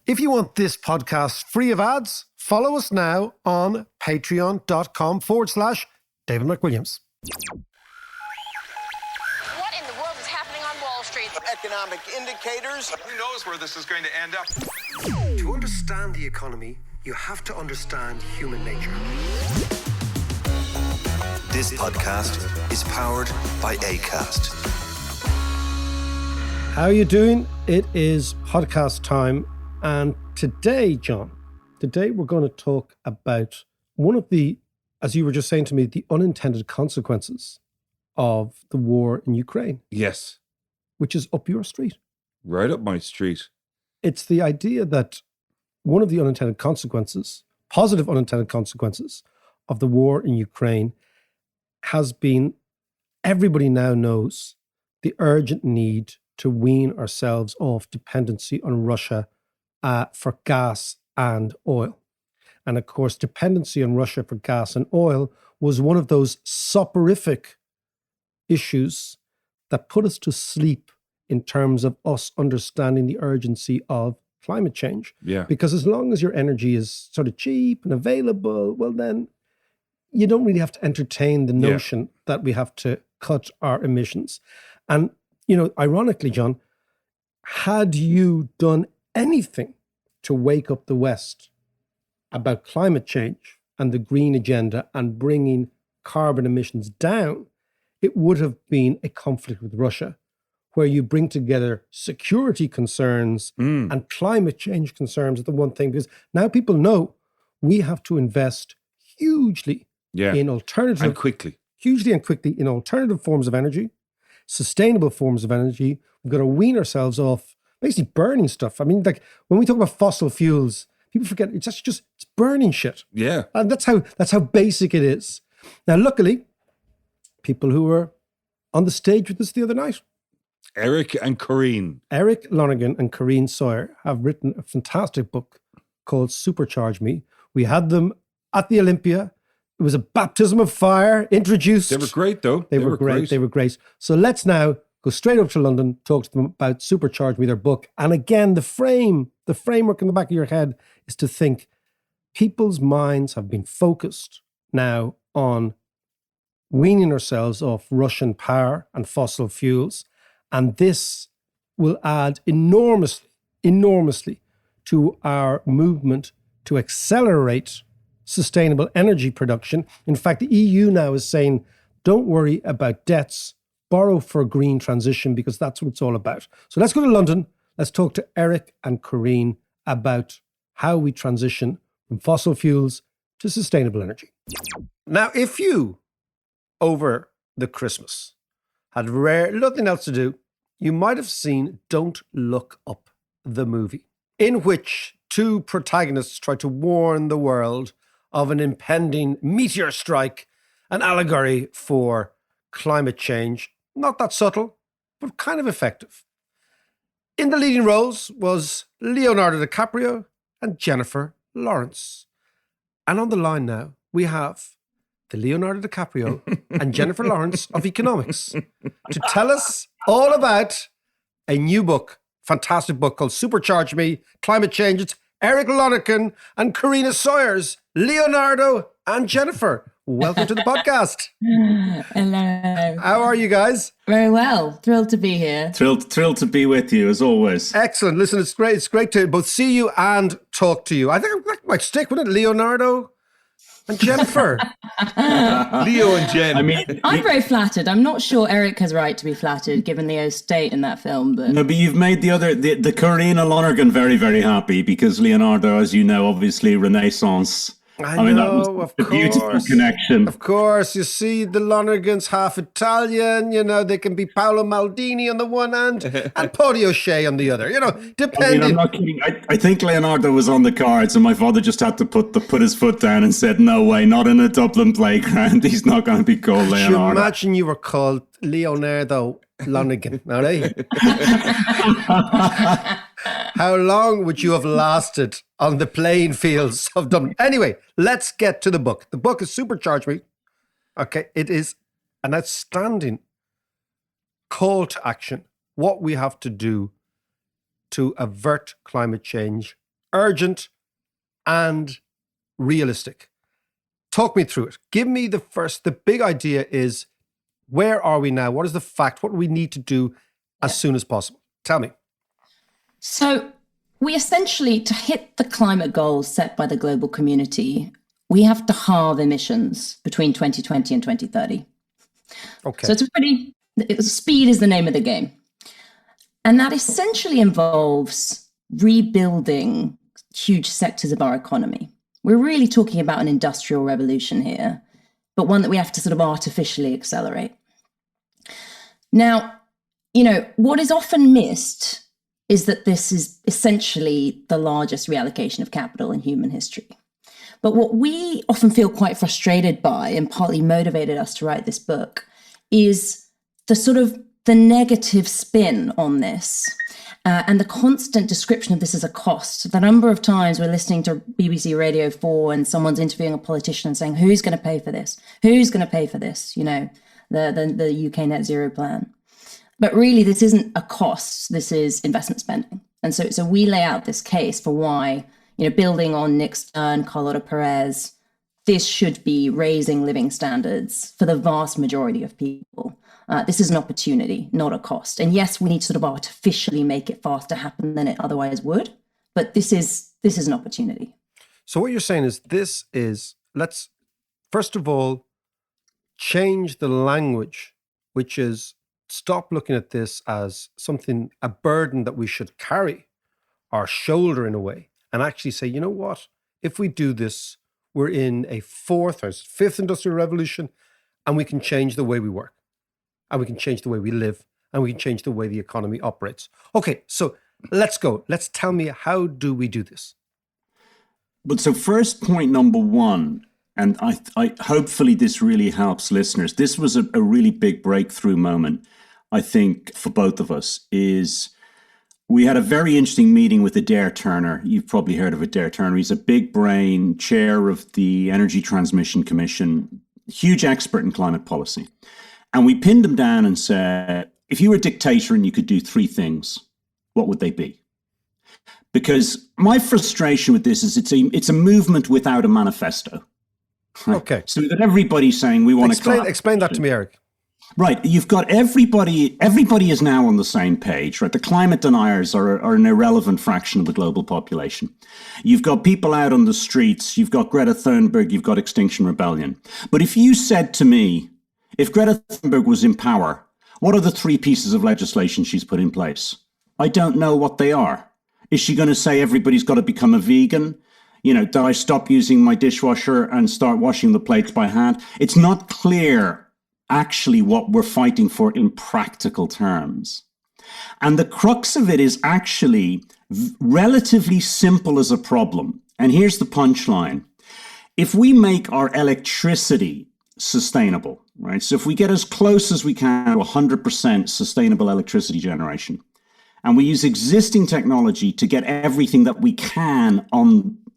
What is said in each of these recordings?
If you want this podcast free of ads, follow us now on patreon.com/David McWilliams. What in the world is happening on Wall Street? Economic indicators. Who knows where this is going to end up? To understand the economy, you have to understand human nature. This podcast is powered by Acast. How are you doing? It is podcast time. And today, John, we're going to talk about one of the, as you were just saying to me, the unintended consequences of the war in Ukraine. Yes. Which is up your street. Right up my street. It's the idea that one of the unintended consequences, positive unintended consequences of the war in Ukraine has been, everybody now knows the urgent need to wean ourselves off dependency on Russia for gas and oil. And of course, dependency on Russia for gas and oil was one of those soporific issues that put us to sleep in terms of us understanding the urgency of climate change. Yeah. Because as long as your energy is sort of cheap and available, well, then you don't really have to entertain the notion that we have to cut our emissions. And, you know, ironically, John, had you done anything to wake up the West about climate change and the green agenda and bringing carbon emissions down, it would have been a conflict with Russia, where you bring together security concerns and climate change concerns as the one thing, because now people know we have to invest hugely in alternative and quickly in alternative forms of energy, sustainable forms of energy. We've got to wean ourselves off basically burning stuff. I mean, like when we talk about fossil fuels, people forget it's burning shit. Yeah. And that's how basic it is. Now, luckily, people who were on the stage with us the other night, Eric Lonergan and Corinne Sawers have written a fantastic book called Supercharge Me. We had them at the Olympia. It was a baptism of fire introduced. They were great, though. They were great. They were great. So let's now go straight up to London, talk to them about Supercharge Me, their book. And again, the framework in the back of your head is to think people's minds have been focused now on weaning ourselves off Russian power and fossil fuels. And this will add enormously to our movement to accelerate sustainable energy production. In fact, the EU now is saying, don't worry about debts, borrow for green transition, because that's what it's all about. So let's go to London. Let's talk to Eric and Corinne about how we transition from fossil fuels to sustainable energy. Now, if you, over the Christmas, had nothing else to do, you might have seen Don't Look Up, the movie, in which two protagonists try to warn the world of an impending meteor strike, an allegory for climate change. Not that subtle, but kind of effective. In the leading roles was Leonardo DiCaprio and Jennifer Lawrence. And on the line now, we have the Leonardo DiCaprio and Jennifer Lawrence of economics to tell us all about a new book, fantastic book called Supercharge Me, Climate Change. It's Eric Lonergan and Corinne Sawers, Leonardo and Jennifer. Welcome to the podcast. Hello. How are you guys? Very well. Thrilled to be here. Thrilled to be with you, as always. Excellent. Listen, it's great. It's great to both see you and talk to you. I think that might stick, wouldn't it? Leonardo and Jennifer. Leo and Jen. I mean, I'm very flattered. I'm not sure Eric has right to be flattered, given the estate in that film. But no, but you've made the Corinne Lonergan very, very happy, because Leonardo, as you know, obviously Renaissance. I mean, that was a beautiful connection. Of course, you see the Lonergans half Italian, you know, they can be Paolo Maldini on the one hand and Patti O'Shea on the other, you know, depending. I mean, I'm not kidding. I think Leonardo was on the cards, and my father just had to put his foot down and said, no way, not in a Dublin playground. He's not going to be called Leonardo. Could you imagine you were called Leonardo Lonergan, all right? How long would you have lasted on the playing fields of Dublin? Anyway, let's get to the book. The book is Supercharge Me. Okay, it is an outstanding call to action, what we have to do to avert climate change urgent and realistic. Talk me through it. Give me the big idea is, where are we now? What is the fact? What do we need to do as soon as possible? Tell me. So we essentially, to hit the climate goals set by the global community, we have to halve emissions between 2020 and 2030. Okay. So speed is the name of the game. And that essentially involves rebuilding huge sectors of our economy. We're really talking about an industrial revolution here, but one that we have to sort of artificially accelerate. Now, what is often missed is that this is essentially the largest reallocation of capital in human history. But what we often feel quite frustrated by, and partly motivated us to write this book, is the negative spin on this and the constant description of this as a cost. The number of times we're listening to BBC Radio 4 and someone's interviewing a politician and saying, who's going to pay for this? Who's going to pay for this? The UK net zero plan. But really, this isn't a cost. This is investment spending. And so we lay out this case for why, building on Nick Stern, Carlota Perez, this should be raising living standards for the vast majority of people. This is an opportunity, not a cost. And yes, we need to sort of artificially make it faster happen than it otherwise would. But this is an opportunity. So what you're saying is let's, first of all, change the language, which is stop looking at this as a burden that we should carry our shoulder in a way, and actually say, you know what, if we do this, we're in a fourth or fifth industrial revolution, and we can change the way we work, and we can change the way we live, and we can change the way the economy operates. Okay, so let's go. Tell me, how do we do this? But so first point number one, and I hopefully this really helps listeners. This was a really big breakthrough moment, I think, for both of us, is we had a very interesting meeting with Adair Turner. You've probably heard of Adair Turner. He's a big brain, chair of the Energy Transmission Commission, huge expert in climate policy. And we pinned him down and said, if you were a dictator and you could do three things, what would they be? Because my frustration with this is it's a movement without a manifesto. Okay. So we've got everybody saying we want to explain that to me, Eric. Right. You've got everybody is now on the same page, right? The climate deniers are an irrelevant fraction of the global population. You've got people out on the streets. You've got Greta Thunberg. You've got Extinction Rebellion. But if you said to me, if Greta Thunberg was in power, what are the three pieces of legislation she's put in place? I don't know what they are. Is she going to say everybody's got to become a vegan? Do I stop using my dishwasher and start washing the plates by hand? It's not clear actually what we're fighting for in practical terms. And the crux of it is actually relatively simple as a problem. And here's the punchline. If we make our electricity sustainable, right? So if we get as close as we can to 100% sustainable electricity generation, and we use existing technology to get everything that we can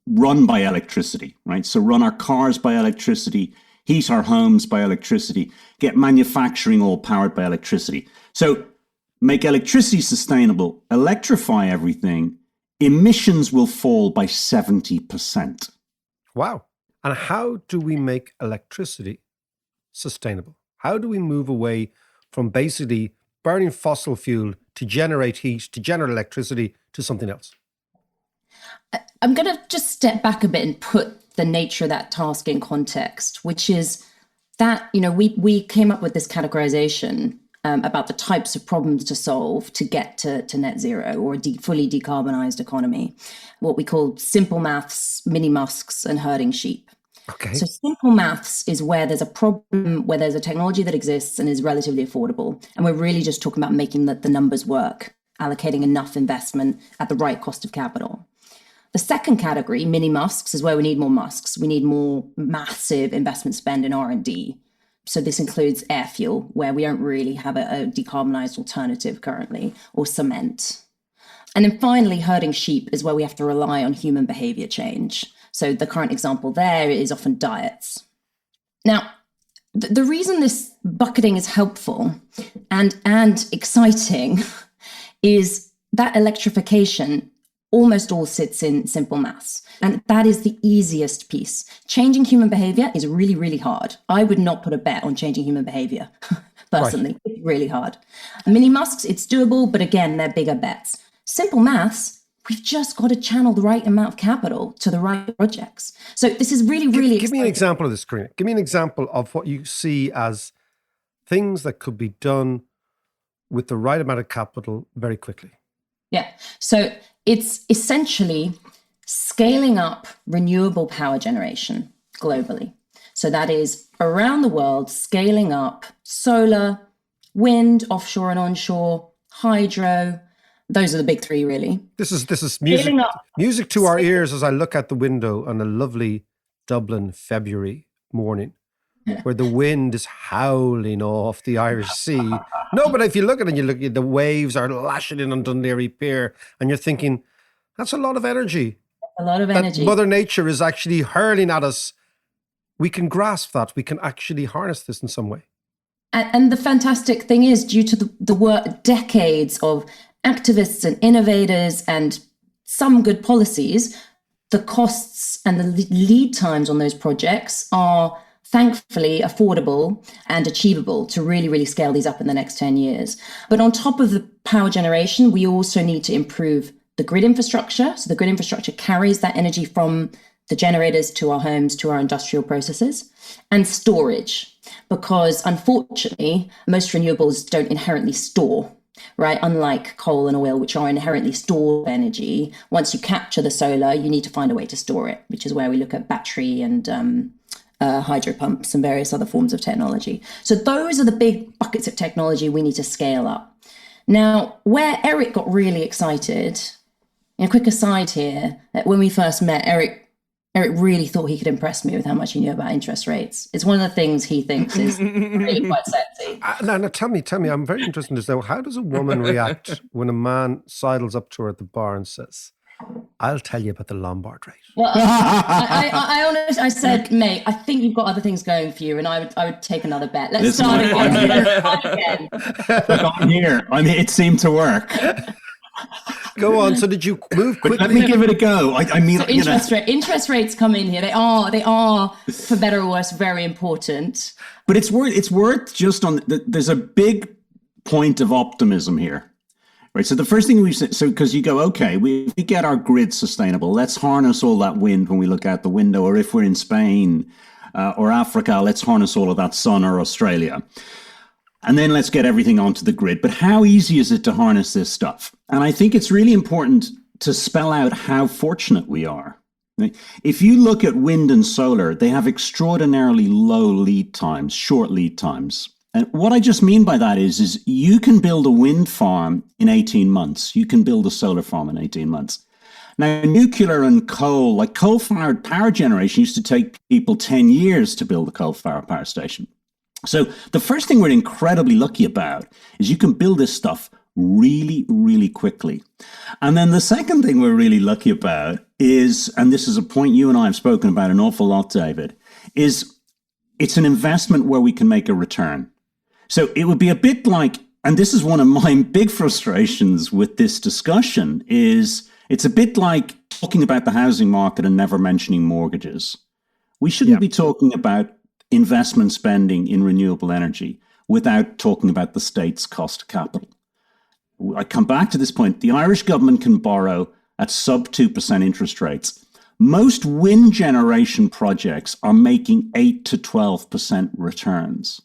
run by electricity, right? So run our cars by electricity, heat our homes by electricity, get manufacturing all powered by electricity. So make electricity sustainable, electrify everything, emissions will fall by 70%. Wow. And how do we make electricity sustainable? How do we move away from basically burning fossil fuel to generate heat, to generate electricity, to something else? I'm going to just step back a bit and put the nature of that task in context, which is that, we came up with this categorization about the types of problems to solve to get to net zero or a fully decarbonized economy, what we call simple maths, mini musks, and herding sheep. Okay. So simple maths is where there's a problem, where there's a technology that exists and is relatively affordable. And we're really just talking about making the numbers work, allocating enough investment at the right cost of capital. The second category, mini musks, is where we need more musks. We need more massive investment spend in R&D. So this includes air fuel, where we don't really have a decarbonized alternative currently, or cement. And then finally, herding sheep is where we have to rely on human behavior change. So the current example there is often diets. Now, the reason this bucketing is helpful and exciting is that electrification almost all sits in simple maths. And that is the easiest piece. Changing human behavior is really, really hard. I would not put a bet on changing human behavior, personally. Right. It's really hard. Mini Musks, it's doable, but again, they're bigger bets. Simple maths, we've just got to channel the right amount of capital to the right projects. So this is really, really exciting. Give me an example of this, Corinne. Give me an example of what you see as things that could be done with the right amount of capital very quickly. Yeah. So it's essentially scaling up renewable power generation globally. So that is around the world, scaling up solar, wind, offshore and onshore, hydro. Those are the big three, really. This is music to our ears as I look out the window on a lovely Dublin February morning, where the wind is howling off the Irish Sea. No, but if you look at it, you look at the waves are lashing in on Dundee Pier, and you're thinking, that's a lot of energy. A lot of energy. Mother Nature is actually hurling at us. We can grasp that. We can actually harness this in some way. And the fantastic thing is, due to the work, decades of activists and innovators and some good policies, the costs and the lead times on those projects are thankfully affordable and achievable to really, really scale these up in the next 10 years. But on top of the power generation, we also need to improve the grid infrastructure. So the grid infrastructure carries that energy from the generators to our homes, to our industrial processes, and storage, because unfortunately, most renewables don't inherently store, right? Unlike coal and oil, which are inherently stored energy. Once you capture the solar, you need to find a way to store it, which is where we look at battery and hydro pumps and various other forms of technology. So those are the big buckets of technology we need to scale up. Now, where Eric got really excited, a quick aside here, that when we first met, Eric really thought he could impress me with how much he knew about interest rates. It's one of the things he thinks is really quite sexy. Now, tell me, I'm very interested in this now. How does a woman react when a man sidles up to her at the bar and says, I'll tell you about the Lombard rate? Well, I honestly, I said, mate, I think you've got other things going for you, and I would take another bet. Let's start again. Look, I'm here. I mean, it seemed to work. Go on. So did you move quickly? But let me give it a go. I mean, so interest rates come in here. They are, for better or worse, very important. But it's worth just on. There's a big point of optimism here. Right. So the first thing we said, because you go, okay, we get our grid sustainable. Let's harness all that wind when we look out the window, or if we're in Spain or Africa, let's harness all of that sun, or Australia. And then let's get everything onto the grid. But how easy is it to harness this stuff? And I think it's really important to spell out how fortunate we are. Right? If you look at wind and solar, they have extraordinarily low lead times, short lead times. And what I just mean by that is you can build a wind farm in 18 months. You can build a solar farm in 18 months. Now, nuclear and coal, like coal-fired power generation, used to take people 10 years to build a coal-fired power station. So the first thing we're incredibly lucky about is you can build this stuff really, really quickly. And then the second thing we're really lucky about is, and this is a point you and I have spoken about an awful lot, David, is it's an investment where we can make a return. So it would be a bit like, and this is one of my big frustrations with this discussion, is it's a bit like talking about the housing market and never mentioning mortgages. We shouldn't be talking about investment spending in renewable energy without talking about the state's cost of capital. I come back to this point. The Irish government can borrow at sub 2% interest rates. Most wind generation projects are making 8 to 12% returns.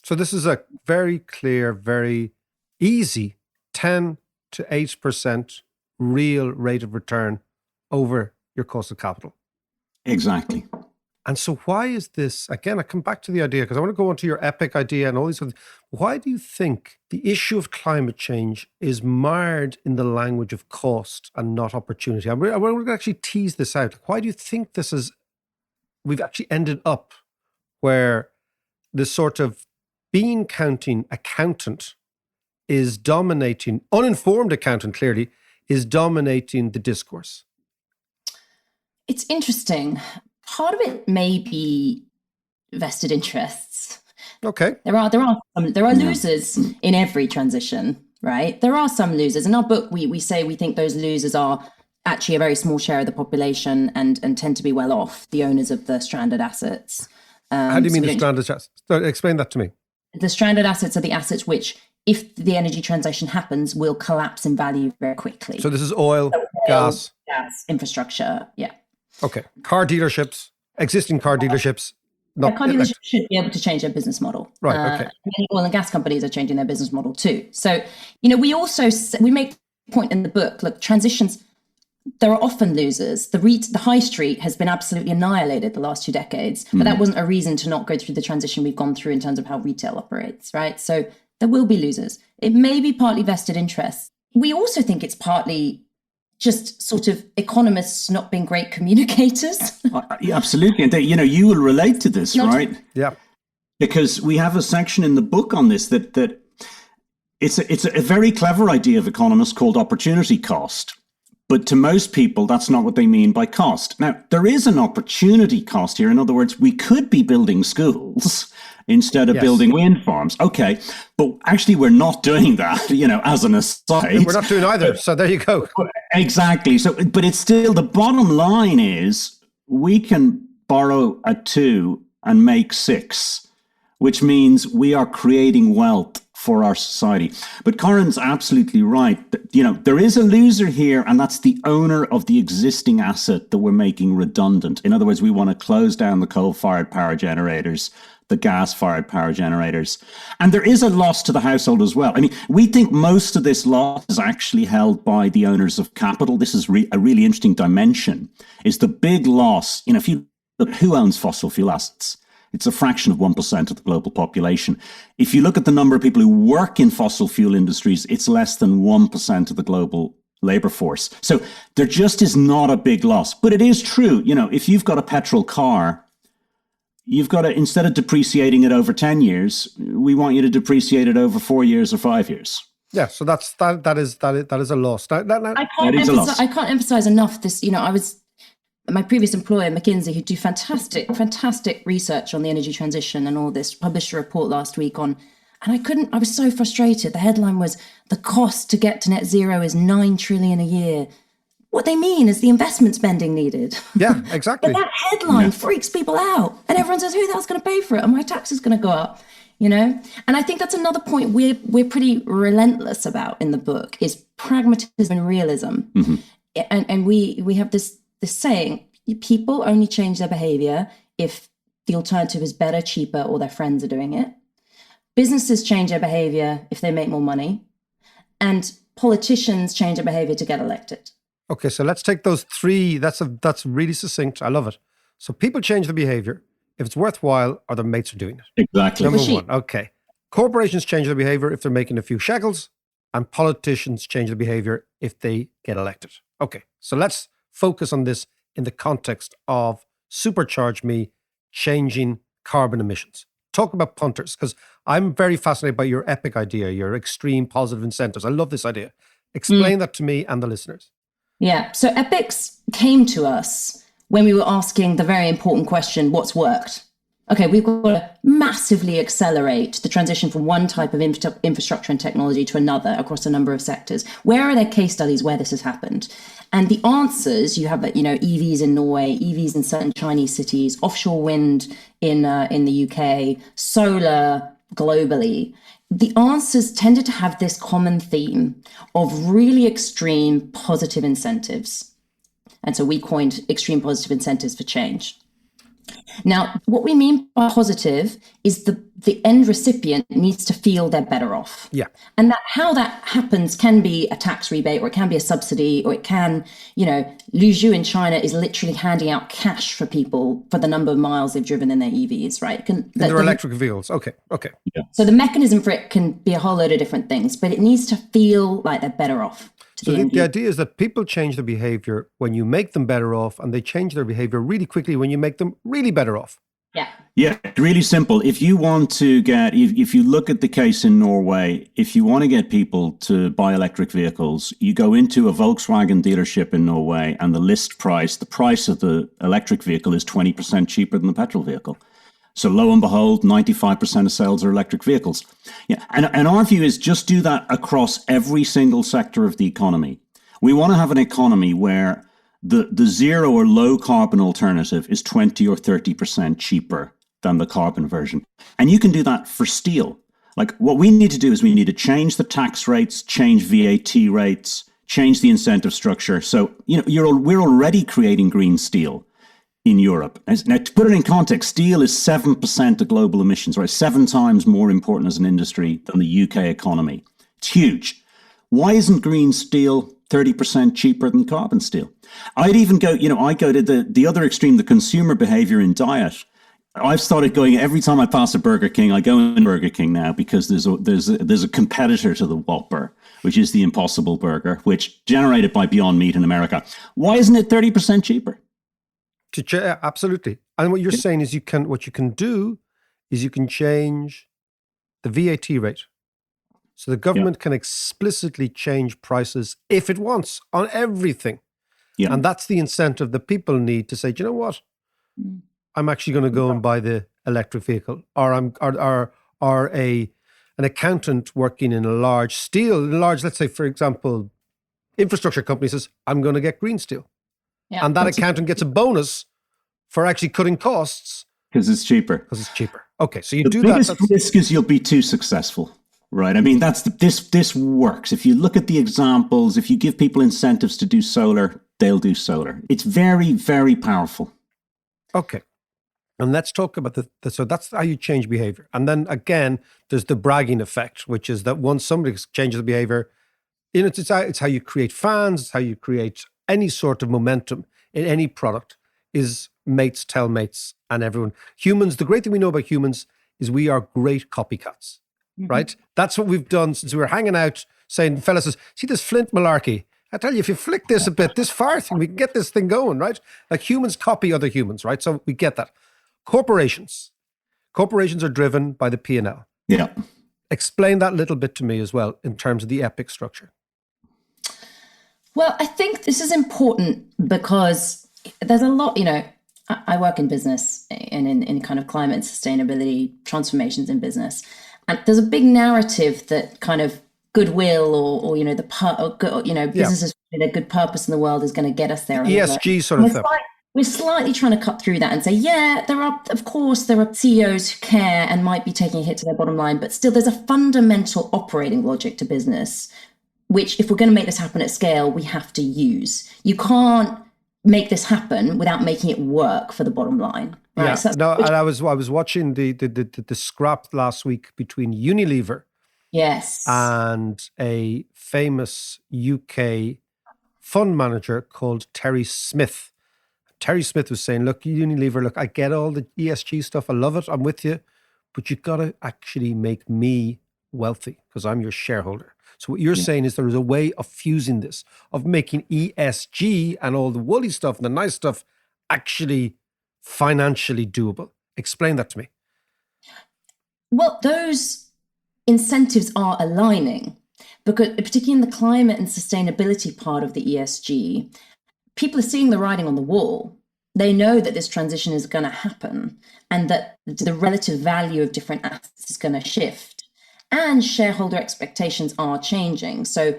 So this is a very clear, very easy 10 to 8% real rate of return over your cost of capital. Exactly. And so why is this, again, I come back to the idea, because I want to go on to your epic idea and all these other things. Why do you think the issue of climate change is mired in the language of cost and not opportunity? We're going to actually tease this out. Why do you think we've actually ended up where this sort of bean counting accountant is dominating, uninformed accountant clearly, is dominating the discourse? It's interesting. Part of it may be vested interests. Okay. There are losers in every transition, right? There are some losers. In our book, we say we think those losers are actually a very small share of the population and tend to be well off, the owners of the stranded assets. How do you mean the stranded assets? Explain that to me. The stranded assets are the assets which, if the energy transition happens, will collapse in value very quickly. So this is oil, gas, infrastructure. Yeah. Okay. Car dealerships, existing car dealerships. Car dealerships should be able to change their business model. Right. Okay. Many oil and gas companies are changing their business model too. So, we make the point in the book, look, transitions, there are often losers. The high street has been absolutely annihilated the last 2 decades, but that wasn't a reason to not go through the transition we've gone through in terms of how retail operates, right? So there will be losers. It may be partly vested interests. We also think it's partly just sort of economists not being great communicators. Yeah, absolutely. And you will relate to this, right? Yeah. Because we have a section in the book on this that it's a very clever idea of economists called opportunity cost. But to most people, that's not what they mean by cost. Now, there is an opportunity cost here. In other words, we could be building schools instead of building wind farms. Okay, but actually we're not doing that, as an aside. We're not doing either, so there you go. Exactly. So, but it's still, the bottom line is we can borrow a 2 and make 6, which means we are creating wealth for our society. But Corinne's absolutely right. There is a loser here, and that's the owner of the existing asset that we're making redundant. In other words, we want to close down the coal-fired power generators, the gas-fired power generators. And there is a loss to the household as well. I mean, we think most of this loss is actually held by the owners of capital. This is a really interesting dimension, is the big loss. If you look, who owns fossil fuel assets? It's a fraction of 1% of the global population. If you look at the number of people who work in fossil fuel industries, it's less than 1% of the global labor force. So there just is not a big loss. But it is true, if you've got a petrol car, you've got to, instead of depreciating it over 10 years, we want you to depreciate it over 4 years or 5 years. Yeah, so that is a loss. I can't emphasize enough this, my previous employer, McKinsey, who do fantastic research on the energy transition and all this, published a report last week on, and I was so frustrated. The headline was, the cost to get to net zero is 9 trillion a year. What they mean is the investment spending needed. Yeah, exactly. But that headline freaks people out. And everyone says, who the hell's going to pay for it? And my tax is going to go up, And I think that's another point we're pretty relentless about in the book, is pragmatism and realism. Mm-hmm. And we have this saying, people only change their behavior if the alternative is better, cheaper, or their friends are doing it. Businesses change their behavior if they make more money. And politicians change their behavior to get elected. Okay, so let's take those 3. That's really succinct. I love it. So people change their behavior if it's worthwhile or their mates are doing it. Exactly. Number 1. Okay. Corporations change their behavior if they're making a few shekels, and politicians change their behavior if they get elected. Okay, so let's focus on this in the context of Supercharge Me changing carbon emissions. Talk about punters, because I'm very fascinated by your epic idea, your extreme positive incentives. I love this idea. Explain that to me and the listeners. Yeah, so epics came to us when we were asking the very important question, what's worked? Okay, we've got to massively accelerate the transition from one type of infrastructure and technology to another across a number of sectors. Where are there case studies where this has happened? And the answers, you have, EVs in Norway, EVs in certain Chinese cities, offshore wind in the UK, solar globally. The answers tended to have this common theme of really extreme positive incentives. And so we coined extreme positive incentives for change. Now, what we mean by positive is the end recipient needs to feel they're better off. Yeah. And how that happens can be a tax rebate, or it can be a subsidy, or it can, Lu Zhu in China is literally handing out cash for people for the number of miles they've driven in their EVs, right? Their electric vehicles. Okay. Yeah. So the mechanism for it can be a whole load of different things, but it needs to feel like they're better off. So the idea is that people change their behavior when you make them better off, and they change their behavior really quickly when you make them really better off. Yeah. Yeah, really simple. If you want to if you look at the case in Norway, if you want to get people to buy electric vehicles, you go into a Volkswagen dealership in Norway, and the price of the electric vehicle is 20% cheaper than the petrol vehicle. So lo and behold, 95% of sales are electric vehicles. Yeah, and our view is just do that across every single sector of the economy. We want to have an economy where the zero or low carbon alternative is 20 or 30% cheaper than the carbon version. And you can do that for steel. Like what we need to do is we need to change the tax rates, change VAT rates, change the incentive structure. So, we're already creating green steel in Europe. Now, to put it in context, steel is 7% of global emissions, right? 7 times more important as an industry than the UK economy. It's huge. Why isn't green steel 30% cheaper than carbon steel? I'd even go, I go to the other extreme, the consumer behavior in diet. I've started going every time I pass a Burger King. I go in Burger King now because there's a competitor to the Whopper, which is the Impossible Burger, which generated by Beyond Meat in America. Why isn't it 30% cheaper? Absolutely. And what you're saying is you can change the VAT rate. So the government can explicitly change prices if it wants on everything. Yeah. And that's the incentive that people need to say, do you know what? I'm actually going to go and buy the electric vehicle, or an accountant working in a large, let's say, for example, infrastructure company says, I'm going to get green steel. Yeah, and that accountant gets a bonus for actually cutting costs. Because it's cheaper. Okay, so the biggest risk is you'll be too successful, right? I mean, this works. If you look at the examples, if you give people incentives to do solar, they'll do solar. It's very, very powerful. Okay. And let's talk about so that's how you change behavior. And then again, there's the bragging effect, which is that once somebody changes the behavior, it's how you create fans, it's how you create any sort of momentum in any product is mates tell mates and everyone. Humans, the great thing we know about humans is we are great copycats, right? That's what we've done since we were hanging out saying, fellas, see this Flint malarkey? I tell you, if you flick this a bit, this far thing, we can get this thing going, right? Like humans copy other humans, right? So we get that. Corporations are driven by the P&L. Yeah. Explain that a little bit to me as well in terms of the EPIC structure. Well, I think this is important because there's a lot, I work in business and in kind of climate and sustainability transformations in business. And there's a big narrative that kind of goodwill or businesses with a good purpose in the world is going to get us there. ESG sort of thing. We're slightly trying to cut through that and say, there are CEOs who care and might be taking a hit to their bottom line, but still there's a fundamental operating logic to business, which if we're going to make this happen at scale, we have to use. You can't make this happen without making it work for the bottom line. Right? Yeah. So and I was watching the scrap last week between Unilever, yes, and a famous UK fund manager called Terry Smith. Terry Smith was saying, look, Unilever, I get all the ESG stuff. I love it. I'm with you. But you've got to actually make me wealthy because I'm your shareholder. So what you're saying is there is a way of fusing this, of making ESG and all the woolly stuff and the nice stuff actually financially doable. Explain that to me. Well, those incentives are aligning because particularly in the climate and sustainability part of the ESG, people are seeing the writing on the wall. They know that this transition is going to happen and that the relative value of different assets is going to shift. And shareholder expectations are changing. So,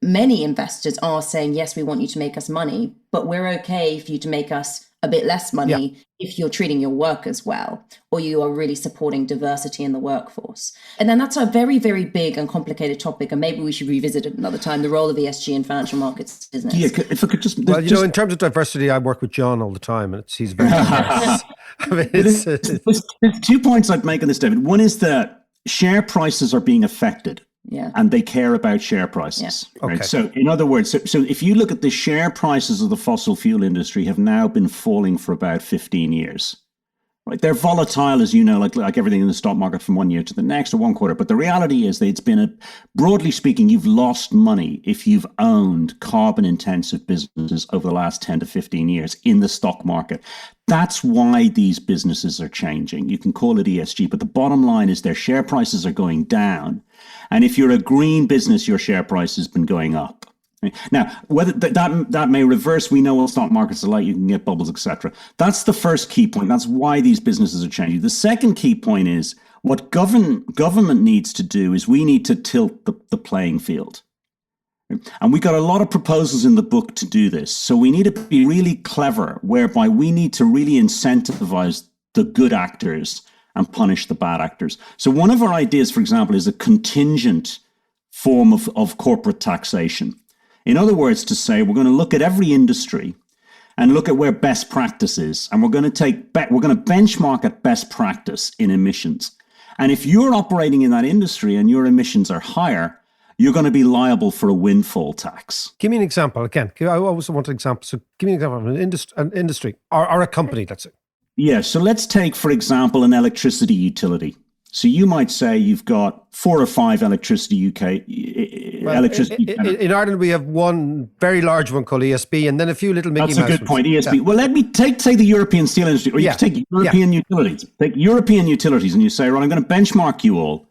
many investors are saying, yes, we want you to make us money, but we're okay for you to make us a bit less money if you're treating your workers well, or you are really supporting diversity in the workforce. And then that's a very, very big and complicated topic. And maybe we should revisit it another time, the role of ESG in financial markets business. Yeah, if I could just... in terms of diversity, I work with John all the time and he's very diverse. There's 2 points I'd make on this, David. One is that share prices are being affected, and they care about share prices. Yeah. Right? Okay. So, in other words, so if you look at the share prices of the fossil fuel industry, have now been falling for about 15 years. Right? They're volatile, as you know, like everything in the stock market from one year to the next or one quarter. But the reality is that it's been broadly speaking, you've lost money if you've owned carbon-intensive businesses over the last 10 to 15 years in the stock market. That's why these businesses are changing. You can call it ESG, but the bottom line is their share prices are going down. And if you're a green business, your share price has been going up. Now, whether that may reverse, we know what stock markets are like. You can get bubbles, etc. That's the first key point. That's why these businesses are changing. The second key point is what government needs to do is we need to tilt the playing field. And we got a lot of proposals in the book to do this. So we need to be really clever, whereby we need to really incentivize the good actors and punish the bad actors. So one of our ideas, for example, is a contingent form of corporate taxation. In other words, to say we're going to look at every industry and look at where best practice is, and we're going to benchmark at best practice in emissions. And if you're operating in that industry and your emissions are higher, you're going to be liable for a windfall tax. Give me an example. Again, I always want an example. So give me an example of an industry or a company, let's say. Yeah, so let's take, for example, an electricity utility. So you might say you've got 4 or 5 electricity. In Ireland, we have one very large one called ESB, and then a few little Mickey Mouse. That's a good point, ESB. Yeah. Well, let me take the European steel industry, or you can take European utilities. Take European utilities, and you say, right, I'm going to benchmark you all,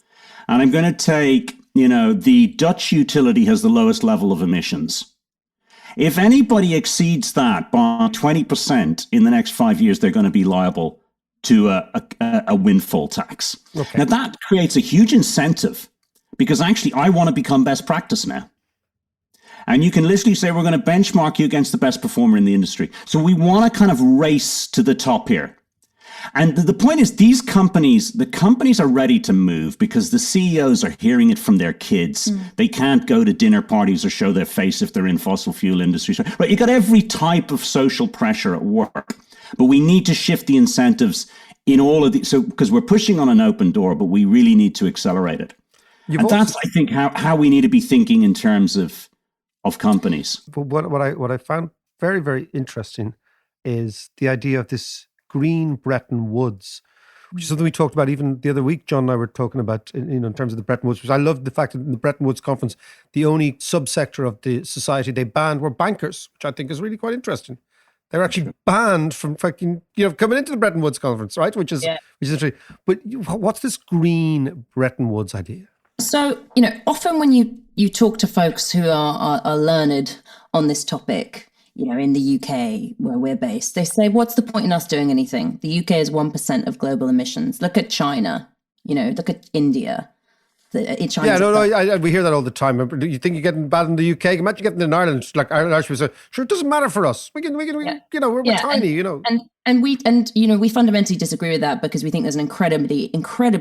and I'm going to take, the Dutch utility has the lowest level of emissions. If anybody exceeds that by 20% in the next 5 years, they're going to be liable to a windfall tax. Okay. Now, that creates a huge incentive because actually I want to become best practice now. And you can literally say, we're going to benchmark you against the best performer in the industry. So we want to kind of race to the top here. And the point is, the companies are ready to move because the CEOs are hearing it from their kids. They can't go to dinner parties or show their face if they're in fossil fuel industries. Right? You got every type of social pressure at work, but we need to shift the incentives in all of these. So because we're pushing on an open door, but we really need to accelerate it. That's, I think, how we need to be thinking in terms of companies. But what I found very, very interesting is the idea of this green Bretton Woods, which is something we talked about even the other week. John and I were talking about, in terms of the Bretton Woods, because I love the fact that in the Bretton Woods conference, the only subsector of the society they banned were bankers, which I think is really quite interesting. They were actually banned from fucking, coming into the Bretton Woods conference, right? Which is interesting. But what's this green Bretton Woods idea? So, often when you talk to folks who are learned on this topic, in the UK where we're based, they say, what's the point in us doing anything? The UK is 1% of global emissions. Look at China, look at India. China. We hear that all the time. You think you're getting bad in the UK? Imagine getting in Ireland. Like Irish people say, sure, it doesn't matter for us. We're tiny, And we fundamentally disagree with that because we think there's an incredibly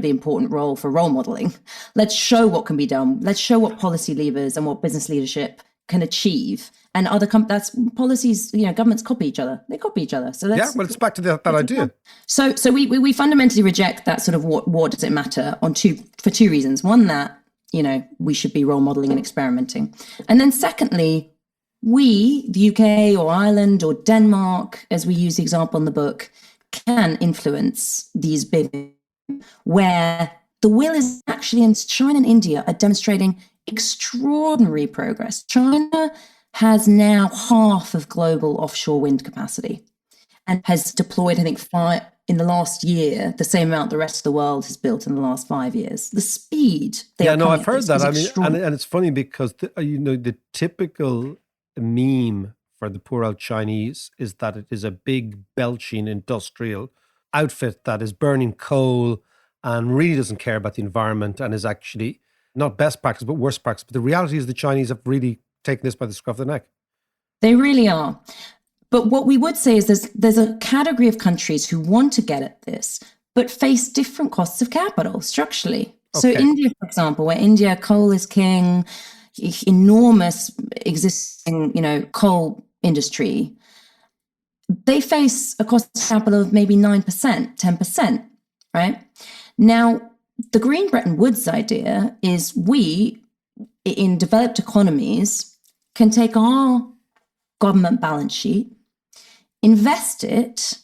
important role for role modeling. Let's show what can be done. Let's show what policy levers and what business leadership can achieve. And that's policies, governments copy each other. They copy each other. So that's, it's back to that idea. So we fundamentally reject that sort of what does it matter for two reasons. One, that, we should be role modeling and experimenting. And then secondly, we, the UK or Ireland or Denmark, as we use the example in the book, can influence these big, where the will is actually in China and India are demonstrating extraordinary progress. China has now half of global offshore wind capacity and has deployed, I think, in the last year, the same amount the rest of the world has built in the last 5 years. The speed. I've heard that. And it's funny because, the typical meme for the poor old Chinese is that it is a big belching industrial outfit that is burning coal and really doesn't care about the environment and is actually not best practice, but worst practice. But the reality is the Chinese have really taken this by the scruff of the neck. They really are. But what we would say is there's a category of countries who want to get at this, but face different costs of capital structurally. Okay. So India, for example, where India, coal is king, enormous existing, coal industry, they face a cost of capital of maybe 9%, 10%, right? Now, the Green Bretton Woods idea is we, in developed economies, can take our government balance sheet, invest it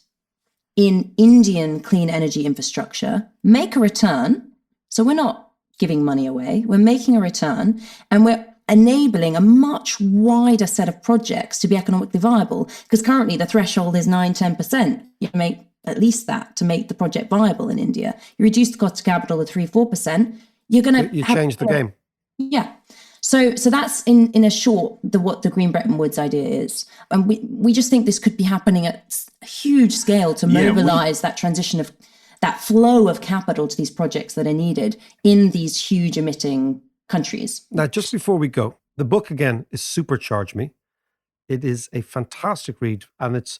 in Indian clean energy infrastructure, make a return. So we're not giving money away, we're making a return, and we're enabling a much wider set of projects to be economically viable, because currently the threshold is 9-10%. You make at least that to make the project viable in India. You reduce the cost of capital to 3-4%. You're going to change the game. Yeah. So that's in a short what the Green Bretton Woods idea is, and we just think this could be happening at a huge scale to mobilize that transition of that flow of capital to these projects that are needed in these huge emitting countries. Now, just before we go, The book, again, is Supercharge Me. It is a fantastic read, and it's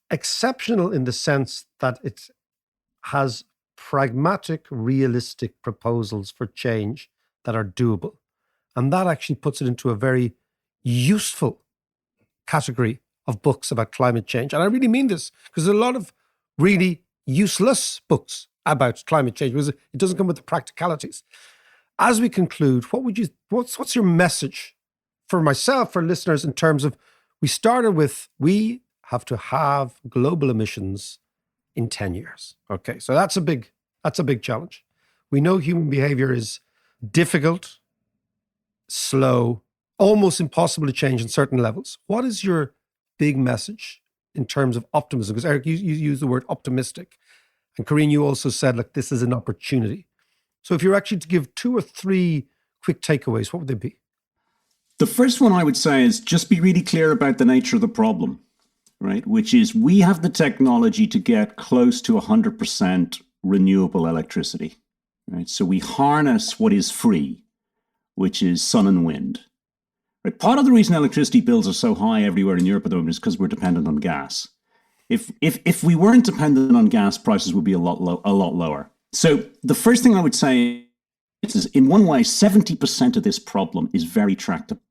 exceptional in the sense that it has pragmatic, realistic proposals for change that are doable. And that actually puts it into a very useful category of books about climate change. And I really mean this, because there's a lot of really useless books about climate change because it doesn't come with the practicalities. As we conclude, what's your message for myself, for listeners, in terms of, we started with, we have to have global emissions in 10 years. Okay, so that's a big challenge. We know human behavior is difficult, slow, almost impossible to change in certain levels. What is your big message in terms of optimism? Because Eric, you used the word optimistic. And Corinne, you also said, like, this is an opportunity. So if you're actually to give 2 or 3 quick takeaways, what would they be? The first one I would say is just be really clear about the nature of the problem, right? Which is, we have the technology to get close to 100% renewable electricity, right? So we harness what is free, which is sun and wind. Right? Part of the reason electricity bills are so high everywhere in Europe at the moment is because we're dependent on gas. If we weren't dependent on gas, prices would be a lot lower. So the first thing I would say is, in one way, 70% of this problem is very tractable.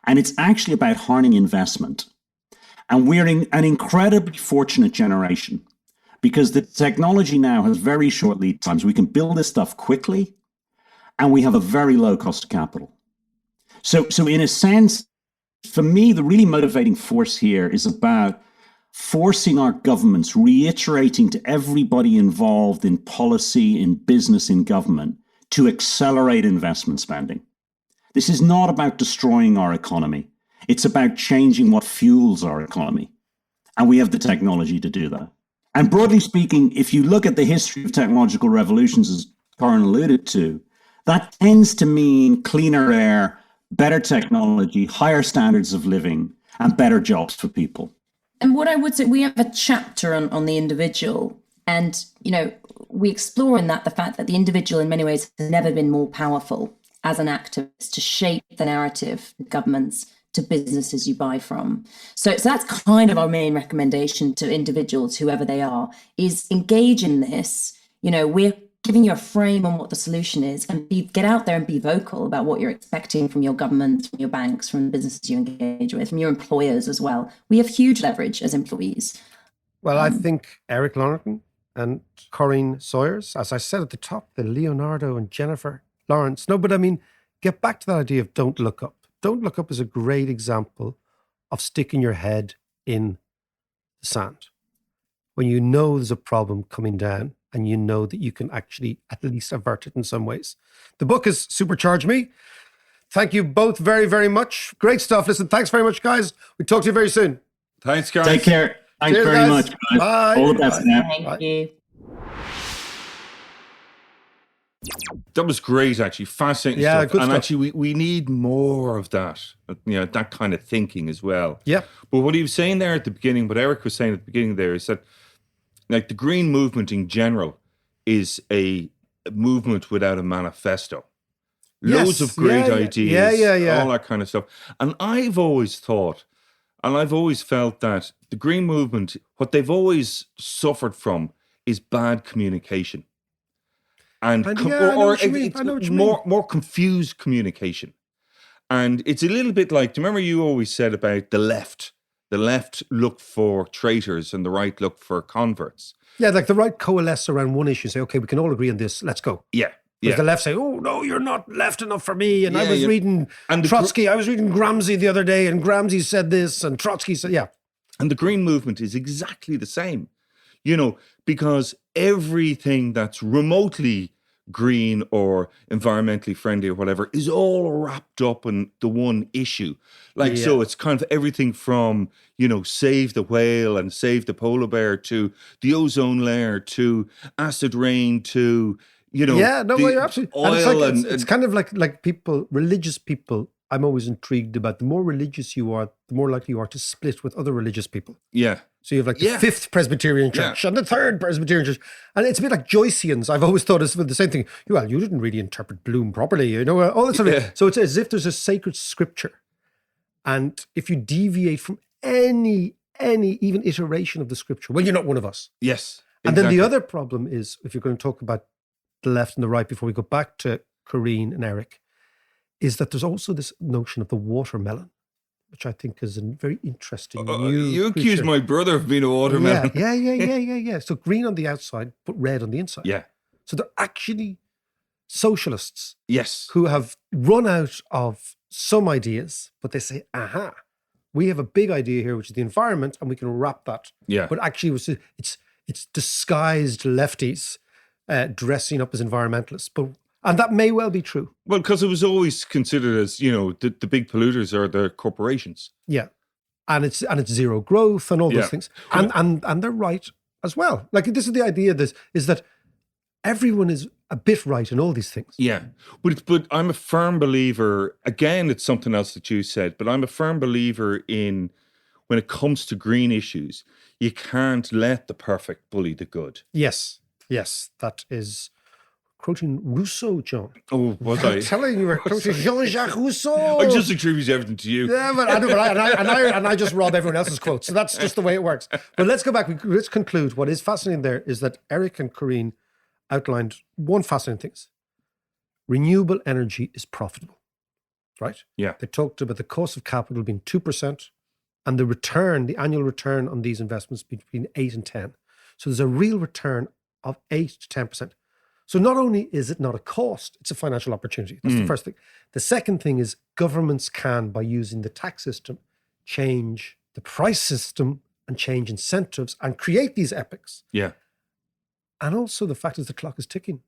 And it's actually about harnessing investment. And we're in an incredibly fortunate generation because the technology now has very short lead times. We can build this stuff quickly, and we have a very low cost of capital. So in a sense, for me, the really motivating force here is about forcing our governments, reiterating to everybody involved in policy, in business, in government, to accelerate investment spending. This is not about destroying our economy. It's about changing what fuels our economy. And we have the technology to do that. And broadly speaking, if you look at the history of technological revolutions, as Corinne alluded to, that tends to mean cleaner air, better technology, higher standards of living, and better jobs for people. And what I would say, we have a chapter on the individual, and, we explore in that the fact that the individual in many ways has never been more powerful as an activist to shape the narrative, governments, to businesses you buy from. So that's kind of our main recommendation to individuals, whoever they are, is engage in this. We're giving you a frame on what the solution is, and get out there and be vocal about what you're expecting from your government, from your banks, from the businesses you engage with, from your employers as well. We have huge leverage as employees. Well, I think Eric Lonergan and Corinne Sawers, as I said at the top, the Leonardo and Jennifer Lawrence. No, but I mean, get back to that idea of don't look up. Don't look up is a great example of sticking your head in the sand. When you know there's a problem coming down and you know that you can actually at least avert it in some ways. The book is Supercharge Me. Thank you both very, very much. Great stuff. Listen, thanks very much, guys. We'll talk to you very soon. Thanks, guys. Take care. Thanks Cheers, very guys. much, guys. Bye. All the best now. Thank you. That was great, actually. Fascinating Yeah, stuff. good And stuff. actually, we need more of that, that kind of thinking as well. Yeah. But what he was saying there at the beginning, what Eric was saying at the beginning there, is that, like, the green movement in general is a movement without a manifesto. Loads Yes. of great Yeah. ideas, Yeah. all that kind of stuff. And I've always thought, and I've always felt that the green movement, what they've always suffered from is bad communication. And I know what you mean. more confused communication. And it's a little bit like, do you remember you always said about the left? The left look for traitors and the right look for converts. Yeah, like the right coalesce around one issue and say, okay, we can all agree on this. Let's go. Yeah. Because the left say, oh, no, you're not left enough for me. And I was reading And Trotsky. I was reading Gramsci the other day, and Gramsci said this, and Trotsky said, yeah. And the green movement is exactly the same, because everything that's remotely green or environmentally friendly or whatever is all wrapped up in the one issue. So it's kind of everything from, save the whale and save the polar bear to the ozone layer to acid rain to, you're absolutely. oil It's kind of like people, religious people. I'm always intrigued about the more religious you are, the more likely you are to split with other religious people. yeah. So you have like the Yeah. 5th Presbyterian Church and the 3rd Presbyterian Church. And it's a bit like Joyceans. I've always thought it's the same thing. Well, you didn't really interpret Bloom properly, you know, all that sort of. So it's as if there's a sacred scripture. And if you deviate from any even iteration of the scripture, well, you're not one of us. Yes. And then the exactly. other problem is, if you're going to talk about the left and the right before we go back to Corinne and Eric, is that there's also this notion of the watermelon, which I think is a very interesting new You accuse creature. my brother of being a watermelon. Yeah. So green on the outside, but red on the inside. Yeah. So they're actually socialists Yes. who have run out of some ideas, but they say, aha, we have a big idea here, which is the environment, and we can wrap that. Yeah. But actually, it's disguised lefties dressing up as environmentalists. And that may well be true. Well, because it was always considered as, the big polluters are the corporations. Yeah. And it's zero growth and all Yeah. those things. And they're right as well. Like, this is the idea, is that everyone is a bit right in all these things. Yeah. But I'm a firm believer, again, it's something else that you said, but I'm a firm believer in when it comes to green issues, you can't let the perfect bully the good. Yes. That is quoting Rousseau, John. Oh, was I'm I? telling you, we're quoting Jean-Jacques Rousseau. I just attribute everything to you. Yeah, but I just rob everyone else's quotes. So that's just the way it works. But let's go back. Let's conclude. What is fascinating there is that Eric and Corinne outlined one fascinating thing. Renewable energy is profitable, right? Yeah. They talked about the cost of capital being 2% and the annual return on these investments between 8 and 10. So there's a real return of 8 to 10%. So not only is it not a cost, it's a financial opportunity. That's the first thing. The second thing is governments can, by using the tax system, change the price system and change incentives and create these epics. Yeah. And also the fact is the clock is ticking.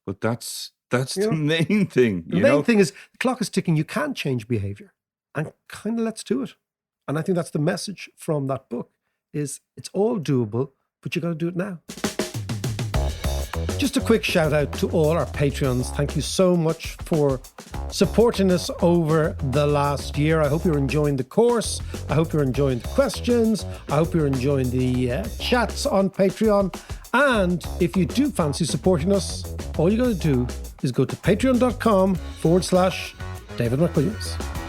But that's the main thing. The main thing is the clock is ticking. You can change behavior, and kind of let's do it. And I think that's the message from that book: is it's all doable, but you got to do it now. Just a quick shout out to all our Patreons. Thank you so much for supporting us over the last year. I hope you're enjoying the course. I hope you're enjoying the questions. I hope you're enjoying the chats on Patreon. And if you do fancy supporting us, all you got to do is go to patreon.com/David McWilliams.